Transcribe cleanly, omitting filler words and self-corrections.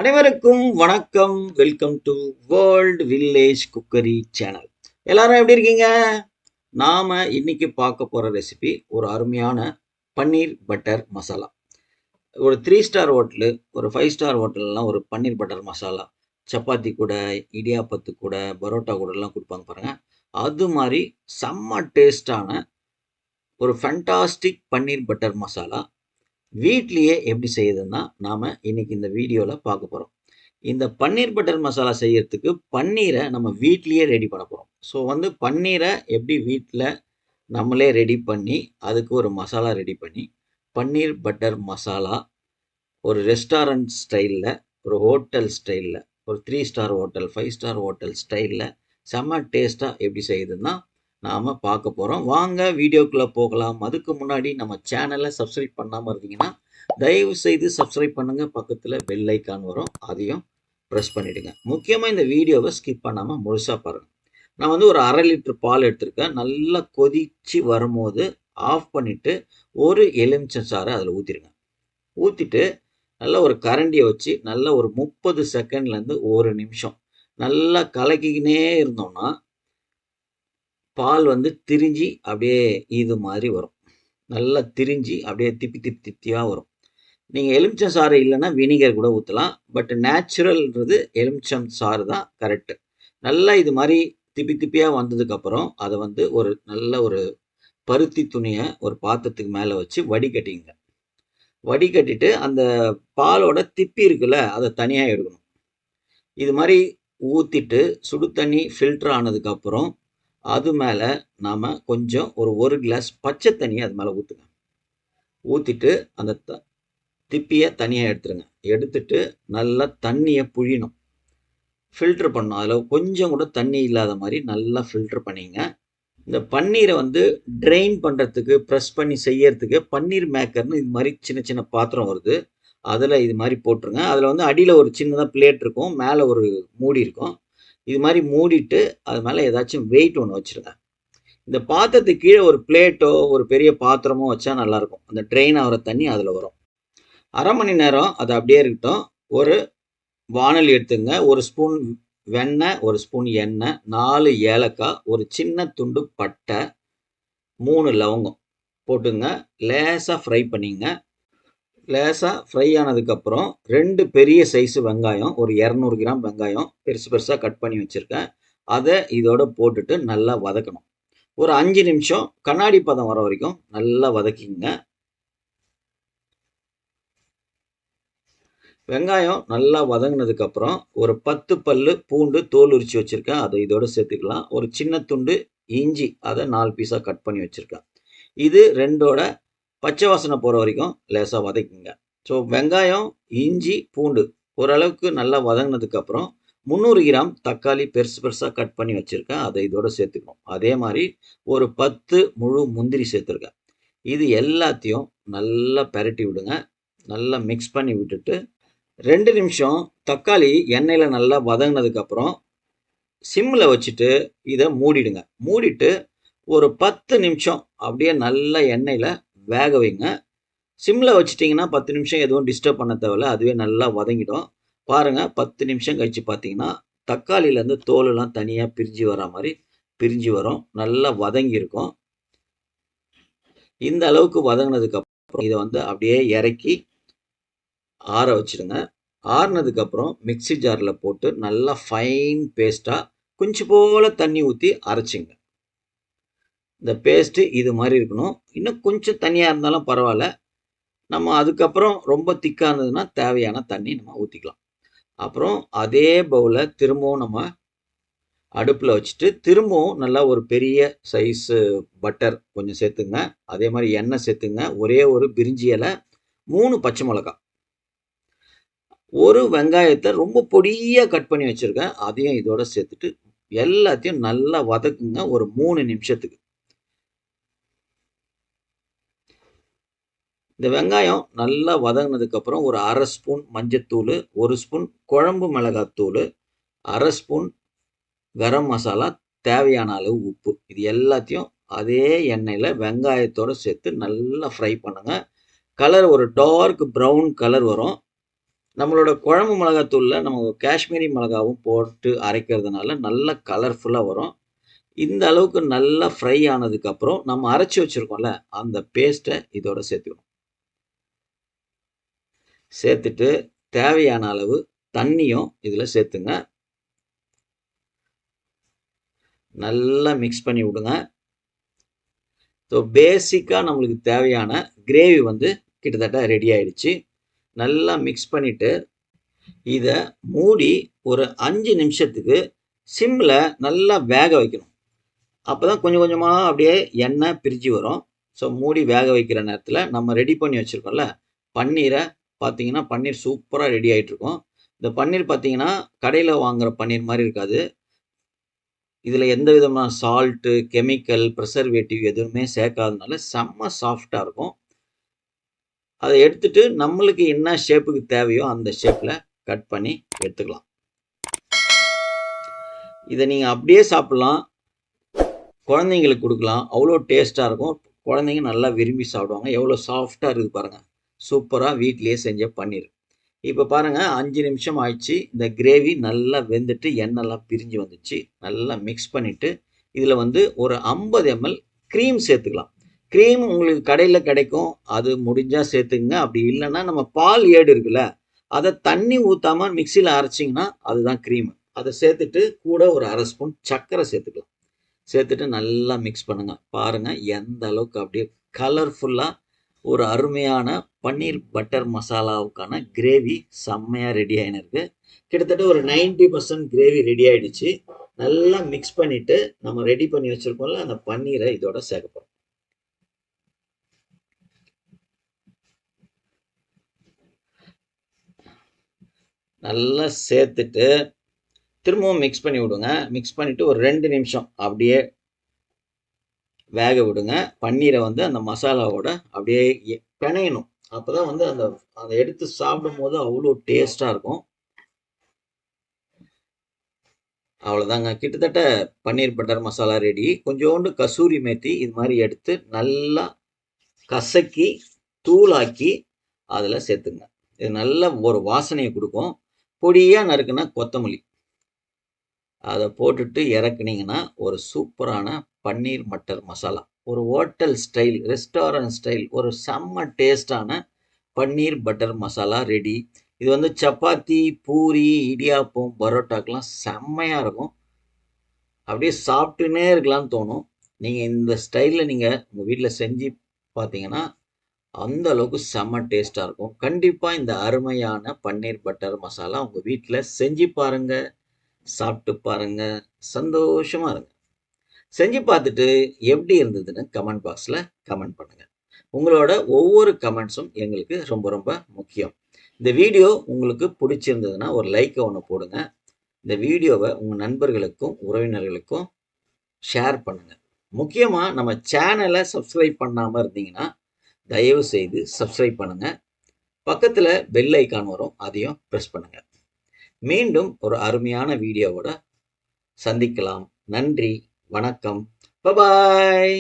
அனைவருக்கும் வணக்கம். Welcome to world village cookery channel. எல்லாரும் எப்படி இருக்கீங்க? நாம இன்னைக்கு பார்க்க போற ரெசிபி ஒரு அருமையான பன்னீர் பட்டர் மசாலா. ஒரு 3 ஸ்டார் ஹோட்டலு, ஒரு 5 ஸ்டார் ஹோட்டல்லாம் ஒரு பன்னீர் பட்டர் மசாலா சப்பாத்தி கூட, இடியாப்பத்து கூட, பரோட்டா கூடலாம் கொடுப்பாங்க பாருங்க. அது மாதிரி செம்ம டேஸ்டான ஒரு ஃபேண்டாஸ்டிக் பன்னீர் பட்டர் மசாலா வீட்லயே எப்படி செய்யுதுன்னா நாம இன்னைக்கு இந்த வீடியோல பார்க்க போறோம். இந்த பன்னீர் பட்டர் மசாலா செய்யறதுக்கு பன்னீரை நம்ம வீட்லயே ரெடி பண்ண போறோம். ஸோ பன்னீரை எப்படி வீட்டில் நம்மளே ரெடி பண்ணி அதுக்கு ஒரு மசாலா ரெடி பண்ணி பன்னீர் பட்டர் மசாலா ஒரு ரெஸ்டாரண்ட் ஸ்டைலில், ஒரு ஹோட்டல் ஸ்டைலில், ஒரு 3 ஸ்டார் ஹோட்டல், 5 ஸ்டார் ஹோட்டல் ஸ்டைலில் செம்ம டேஸ்ட்டாக எப்படி செய்யுதுன்னா நாம் பார்க்க போகிறோம். வாங்க வீடியோக்குள்ளே போகலாம். அதுக்கு முன்னாடி நம்ம சேனலை சப்ஸ்கிரைப் பண்ணாமல் இருந்தீங்கன்னா தயவு செய்து சப்ஸ்கிரைப் பண்ணுங்கள். பக்கத்தில் பெல் ஐக்கான் வரும், அதையும் ப்ரெஸ் பண்ணிவிடுங்க. முக்கியமாக இந்த வீடியோவை ஸ்கிப் பண்ணாமல் முழுசாக பாருங்கள். நான் ஒரு 1/2 லிட்டர் பால் எடுத்திருக்கேன். நல்லா கொதித்து வரும்போது ஆஃப் பண்ணிவிட்டு ஒரு எலுமிச்சை சாறை அதில் ஊற்றிடுங்க. ஊற்றிட்டு நல்லா ஒரு கரண்டியை வச்சு நல்லா ஒரு 30 செகண்ட்லேருந்து 1 நிமிஷம் நல்லா கலக்கிக்கினே இருந்தோம்னா பால் திரிஞ்சு அப்படியே இது மாதிரி வரும். நல்லா திரிஞ்சு அப்படியே திப்பி திப்பி திப்பியாக வரும். நீங்கள் எலுமிச்சம் சாறு இல்லைன்னா வினிகர் கூட ஊற்றலாம். பட் நேச்சுரல்ன்றது எலுமிச்சம் சாறு தான் கரெக்டு. நல்லா இது மாதிரி திப்பி திப்பியாக வந்ததுக்கப்புறம் அதை ஒரு நல்ல ஒரு பருத்தி துணியை ஒரு பாத்திரத்துக்கு மேலே வச்சு வடிகட்டிங்க. வடிகட்டிட்டு அந்த பாலோட திப்பி இருக்குல்ல, அதை தனியாக எடுக்கணும். இது மாதிரி ஊற்றிட்டு சுடு தண்ணி ஃபில்டர் ஆனதுக்கப்புறம் அது மேலே நாம் கொஞ்சம் ஒரு கிளாஸ் பச்சை தண்ணியை அது மேலே ஊற்றுங்க. ஊற்றிட்டு அந்த திப்பியை தனியாக எடுத்துருங்க. எடுத்துட்டு நல்லா தண்ணியை புழியணும், ஃபில்டர் பண்ணணும். அதில் கொஞ்சம் கூட தண்ணி இல்லாத மாதிரி நல்லா ஃபில்டர் பண்ணிங்க. இந்த பன்னீரை ட்ரெயின் பண்ணுறதுக்கு, ப்ரெஸ் பண்ணி செய்யறதுக்கு பன்னீர் மேக்கர்னு இது மாதிரி சின்ன சின்ன பாத்திரம் வருது. அதில் இது மாதிரி போட்டுருங்க. அதில் அடியில் ஒரு சின்னதாக பிளேட் இருக்கும், மேலே ஒரு மூடி இருக்கும். இது மாதிரி மூடிட்டு அது மேலே ஏதாச்சும் வெயிட் ஒன்று வச்சுருங்க. இந்த பாத்திரத்துக்கு கீழே ஒரு பிளேட்டோ ஒரு பெரிய பாத்திரமோ வச்சா நல்லாயிருக்கும். அந்த ட்ரெயின் ஆகிற தண்ணி அதில் வரும். 1/2 மணி நேரம் அது அப்படியே இருக்கட்டும். ஒரு வானல் எடுத்துங்க. 1 ஸ்பூன் வெண்ணெய், 1 ஸ்பூன் எண்ணெய், 4 ஏலக்காய், ஒரு சின்ன துண்டு பட்டை, 3 லவங்கம் போட்டுங்க. லேசாக ஃப்ரை பண்ணிங்க. லேசாக ஃப்ரை ஆனதுக்கப்புறம் 2 பெரிய சைஸு வெங்காயம், ஒரு 200 கிராம் வெங்காயம் பெருசு பெருசாக கட் பண்ணி வச்சுருக்கேன். அதை இதோட போட்டுட்டு நல்லா வதக்கணும். ஒரு 5 நிமிஷம் கண்ணாடி பதம் வர வரைக்கும் நல்லா வதக்கிங்க. வெங்காயம் நல்லா வதங்கினதுக்கப்புறம் ஒரு 10 பல்லு பூண்டு தோல் உரிச்சு வச்சுருக்கேன், அதை இதோட சேர்த்துக்கலாம். ஒரு சின்ன துண்டு இஞ்சி, அதை 4 பீஸாக கட் பண்ணி வச்சுருக்கேன். இது 2ஓட பச்சை வாசனை போகிற வரைக்கும் லேசாக வதக்குங்க. ஸோ வெங்காயம், இஞ்சி, பூண்டு ஓரளவுக்கு நல்லா வதங்கினதுக்கப்புறம் 300 கிராம் தக்காளி பெருசு பெருசாக கட் பண்ணி வச்சுருக்கேன், அதை இதோட சேர்த்துக்கணும். அதே மாதிரி ஒரு 10 முழு முந்திரி சேர்த்துருக்கேன். இது எல்லாத்தையும் நல்லா பெரட்டி விடுங்க. நல்லா மிக்ஸ் பண்ணி விட்டுட்டு 2 நிமிஷம் தக்காளி எண்ணெயில் நல்லா வதங்கினதுக்கப்புறம் சிம்மில் வச்சுட்டு இதை மூடிடுங்க. மூடிட்டு ஒரு 10 நிமிஷம் அப்படியே நல்ல எண்ணெயில் வேக வைங்க. சிம்மில் வச்சிட்டிங்கன்னா 10 நிமிஷம் எதுவும் டிஸ்டர்ப் பண்ண தேவையில்ல, அதுவே நல்லா வதங்கிடும். பாருங்கள், 10 நிமிஷம் கழித்து பார்த்தீங்கன்னா தக்காளியிலேருந்து தோலெல்லாம் தனியாக பிரிஞ்சு வர மாதிரி பிரிஞ்சு வரும். நல்லா வதங்கி இருக்கும். இந்த அளவுக்கு வதங்கினதுக்கப்புறம் இதை அப்படியே இறக்கி ஆற வச்சுடுங்க. ஆறுனதுக்கப்புறம் மிக்சி ஜாரில் போட்டு நல்லா ஃபைன் பேஸ்ட்டாக கொஞ்சம் போல் தண்ணி ஊற்றி அரைச்சிங்க. இந்த பேஸ்ட்டு இது மாதிரி இருக்கணும். இன்னும் கொஞ்சம் தண்ணியாக இருந்தாலும் பரவாயில்ல. நம்ம அதுக்கப்புறம் ரொம்ப திக்காக இருந்ததுன்னா தேவையான தண்ணி நம்ம ஊற்றிக்கலாம். அப்புறம் அதே பவுலை திரும்பவும் நம்ம அடுப்பில் வச்சுட்டு திரும்பவும் நல்லா ஒரு பெரிய சைஸு பட்டர் கொஞ்சம் சேர்த்துங்க. அதே மாதிரி எண்ணெய் சேர்த்துங்க. ஒரே ஒரு பிரிஞ்சி இலை, 3 பச்சை மிளகா, ஒரு வெங்காயத்தை ரொம்ப பொடியாக கட் பண்ணி வச்சுருக்கேன், அதையும் இதோட சேர்த்துட்டு எல்லாத்தையும் நல்லா வதக்குங்க ஒரு 3 நிமிஷத்துக்கு. இந்த வெங்காயம் நல்லா வதங்கினதுக்கப்புறம் ஒரு 1/2 ஸ்பூன் மஞ்சத்தூள், 1 ஸ்பூன் குழம்பு மிளகாத்தூள், 1/2 ஸ்பூன் கரம் மசாலா, தேவையான அளவு உப்பு, இது எல்லாத்தையும் அதே எண்ணெயில் வெங்காயத்தோடு சேர்த்து நல்லா ஃப்ரை பண்ணுங்க. கலர் ஒரு டார்க் ப்ரௌன் கலர் வரும். நம்மளோட குழம்பு மிளகாத்தூளில் நம்ம காஷ்மீரி மிளகாவும் போட்டு அரைக்கிறதுனால நல்ல கலர்ஃபுல்லாக வரும். இந்த அளவுக்கு நல்லா ஃப்ரை ஆனதுக்கப்புறம் நம்ம அரைச்சி வச்சுருக்கோம்ல அந்த பேஸ்ட்டை இதோட சேர்த்துக்கணும். சேர்த்துட்டு தேவையான அளவு தண்ணியும் இதில் சேர்த்துங்க. நல்லா மிக்ஸ் பண்ணி விடுங்க. ஸோ பேசிக்காக நம்மளுக்கு தேவையான கிரேவி வந்து கிட்டத்தட்ட ரெடி ஆயிடுச்சு. நல்லா மிக்ஸ் பண்ணிவிட்டு இதை மூடி ஒரு 5 நிமிஷத்துக்கு சிம்மில் நல்லா வேக வைக்கணும். அப்போ தான் கொஞ்சம் கொஞ்சமாக அப்படியே எண்ணெய் பிரிஞ்சு வரும். ஸோ மூடி வேக வைக்கிற நேரத்தில் நம்ம ரெடி பண்ணி வச்சுருக்கோம்ல பன்னீரை பார்த்தீங்கன்னா பன்னீர் சூப்பராக ரெடி ஆகிட்ருக்கும். இந்த பன்னீர் பார்த்தீங்கன்னா கடையில் வாங்குகிற பன்னீர் மாதிரி இருக்காது. இதில் எந்த விதமான சால்ட்டு, கெமிக்கல், ப்ரிசர்வேட்டிவ் எதுவுமே சேர்க்காதனால செம்ம சாஃப்டாக இருக்கும். அதை எடுத்துட்டு நம்மளுக்கு என்ன ஷேப்புக்கு தேவையோ அந்த ஷேப்பில் கட் பண்ணி எடுத்துக்கலாம். இதை நீங்கள் அப்படியே சாப்பிட்லாம், குழந்தைங்களுக்கு கொடுக்கலாம். அவ்வளோ டேஸ்ட்டாக இருக்கும். குழந்தைங்க நல்லா விரும்பி சாப்பிடுவாங்க. எவ்வளோ சாஃப்டாக இருக்குது பாருங்கள். சூப்பராக வீட்டிலேயே செஞ்ச பன்னீர். இப்போ பாருங்கள் 5 நிமிஷம் ஆயிடுச்சு. இந்த கிரேவி நல்லா வெந்துட்டு எண்ணெய்லாம் பிரிஞ்சு வந்துச்சு. நல்லா மிக்ஸ் பண்ணிவிட்டு இதில் வந்து ஒரு 50 ml க்ரீம் சேர்த்துக்கலாம். க்ரீம் உங்களுக்கு கடையில் கிடைக்கும். அது முடிஞ்சால் சேர்த்துக்குங்க. அப்படி இல்லைன்னா நம்ம பால் ஏடு இருக்குல்ல அதை தண்ணி ஊற்றாமல் மிக்சியில் அரைச்சிங்கன்னா அதுதான் க்ரீமு. அதை சேர்த்துட்டு கூட ஒரு 1/2 ஸ்பூன் சர்க்கரை சேர்த்துக்கலாம். சேர்த்துட்டு நல்லா மிக்ஸ் பண்ணுங்கள். பாருங்கள் எந்த அளவுக்கு அப்படியே கலர்ஃபுல்லாக ஒரு அருமையான பன்னீர் பட்டர் மசாலாவுக்கான கிரேவி செம்மையாக ரெடி ஆகினிருக்கு. கிட்டத்தட்ட ஒரு 90% கிரேவி ரெடி ஆகிடுச்சு. நல்லா மிக்ஸ் பண்ணிவிட்டு நம்ம ரெடி பண்ணி வச்சுருக்கோம்ல அந்த பன்னீரை இதோட சேர்க்கப்போம். நல்லா சேர்த்துட்டு திரும்பவும் மிக்ஸ் பண்ணி விடுங்க. மிக்ஸ் பண்ணிவிட்டு ஒரு 2 நிமிஷம் அப்படியே வேக விடுங்க. பன்னீரை வந்து அந்த மசாலாவோட அப்படியே பிணையணும். அப்போ தான் வந்து அதை எடுத்து சாப்பிடும் போது அவ்வளோ டேஸ்ட்டாக இருக்கும். அவ்வளோதாங்க. கிட்டத்தட்ட பன்னீர் பட்டர் மசாலா ரெடி. கொஞ்சோண்டு கசூரி மேத்தி இது மாதிரி எடுத்து நல்லா கசக்கி தூளாக்கி அதில் சேர்த்துங்க. இது நல்ல ஒரு வாசனையை கொடுக்கும். பொடியாக நறுக்குன்னா கொத்தமல்லி அதை போட்டுட்டு இறக்குனீங்கன்னா ஒரு சூப்பரான பன்னீர் மட்டர் மசாலா. ஒரு ஹோட்டல் ஸ்டைல், ரெஸ்டாரண்ட் ஸ்டைல் ஒரு செம்ம டேஸ்டான பன்னீர் பட்டர் மசாலா ரெடி. இது வந்து சப்பாத்தி, பூரி, இடியாப்பம், பரோட்டாக்கெலாம் செம்மையாக இருக்கும். அப்படியே சாப்பிட்டுனே இருக்கலாம்னு தோணும். நீங்கள் இந்த ஸ்டைலில் நீங்கள் உங்கள் வீட்டில் செஞ்சு பார்த்தீங்கன்னா அந்த அளவுக்கு செம்ம டேஸ்ட்டாக இருக்கும். கண்டிப்பாக இந்த அருமையான பன்னீர் பட்டர் மசாலா உங்கள் வீட்டில் செஞ்சு பாருங்கள், சாப்பிட்டு பாருங்கள், சந்தோஷமாக இருங்க. செஞ்சு பார்த்துட்டு எப்படி இருந்ததுன்னு கமெண்ட் பாக்ஸில் கமெண்ட் பண்ணுங்கள். உங்களோட ஒவ்வொரு கமெண்ட்ஸும் எங்களுக்கு ரொம்ப ரொம்ப முக்கியம். இந்த வீடியோ உங்களுக்கு பிடிச்சிருந்ததுன்னா ஒரு லைக்கை ஒன்று போடுங்க. இந்த வீடியோவை உங்கள் நண்பர்களுக்கும் உறவினர்களுக்கும் ஷேர் பண்ணுங்கள். முக்கியமாக நம்ம சேனலை சப்ஸ்கிரைப் பண்ணாமல் இருந்தீங்கன்னா தயவு செய்து சப்ஸ்கிரைப் பண்ணுங்கள். பக்கத்தில் பெல் ஐக்கான் வரும், அதையும் ப்ரெஸ் பண்ணுங்கள். மீண்டும் ஒரு அருமையான வீடியோவோட சந்திக்கலாம். நன்றி, வணக்கம், பபாய்.